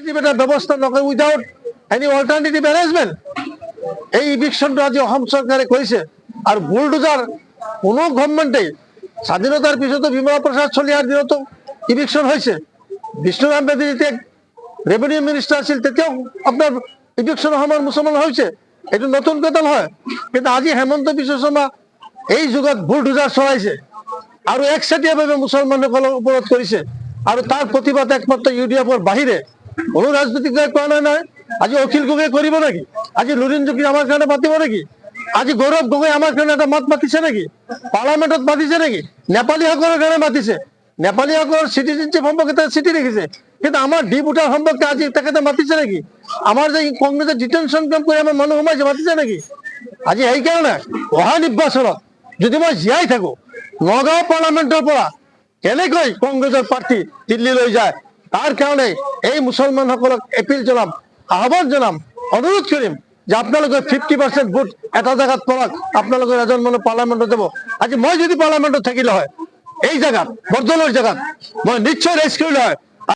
ব্যবস্থা নকৰে without any alternative arrangement এই ইভিকশনটো আজি অসম চৰকাৰে কৰিছে। আৰু বুলডোজাৰ কোনো গভৰ্ণমেণ্টে স্বাধীনতাৰ পিছতো বিমলা প্ৰসাদ চলিহাৰ দিনতো ইভিকশন হৈছে। বিষ্ণুৰাম মেধি যেতিয়া ৰেভিনিউ মিনিষ্টাৰ আছিল তেতিয়াও আপোনাৰ ইভিকশনৰ সময়ত মুছলমান হৈছে, এইটো নতুন কথা নহয়। কিন্তু আজি হেমন্ত বিশ্ব শৰ্মা এই যুগত বুলডোজাৰ চলাইছে আৰু একচেটিয়াভাৱে মুছলমানসকলৰ ওপৰত কৰিছে। আৰু তাৰ প্ৰতিবাদ একমাত্ৰ UDFৰ বাহিৰে কোনো ৰাজনৈতিক দলে কৰা নাই। আজি অখিল গগৈ কৰিব নেকি? আজি লুৰিণ জুকি আমাৰ কাৰণে মাতিব নেকি? আজি গৌৰৱ গগৈ আমাৰ কাৰণে এটা মাত মাতিছে নেকি? পাৰ্লামেণ্টত মাতিছে নেকি? নেপালীসকলৰ কাৰণে মাতিছে, নেপালীসকলৰ চিটিজেনশ্বিপ সম্পৰ্কে চিঠি লিখিছে, কিন্তু আমাৰ ডিপুটাৰ সম্পৰ্কে আজি তেখেতে মাতিছে নেকি? আমাৰ যে কংগ্ৰেছে ডিটেনশ্যন কেম্প কৰি আমাৰ মানুহ সোমাইছে মাতিছে নেকি? আজি সেইকাৰণে অহা নিৰ্বাচনত যদি মই জীয়াই থাকো, নগাঁও পাৰ্লামেণ্টৰ পৰা কেনেকৈ কংগ্ৰেছৰ প্ৰাৰ্থী দিল্লীলৈ যায়, তাৰ কাৰণে এই মুছলমানসকলক এপিল জনাম, আহ্বান জনাম, অনুৰোধ কৰিম যে আপোনালোকে 50% ভোট এটা জেগাত পৰক, আপোনালোকৰ এজন মানুহ পাৰ্লামেণ্টত যাব। আজি মই যদি পাৰ্লামেণ্টত থাকিলে হয় এই জেগাত বৰদলৈৰ জেগাত মই নিশ্চয় ৰেজ কৰিলে হয়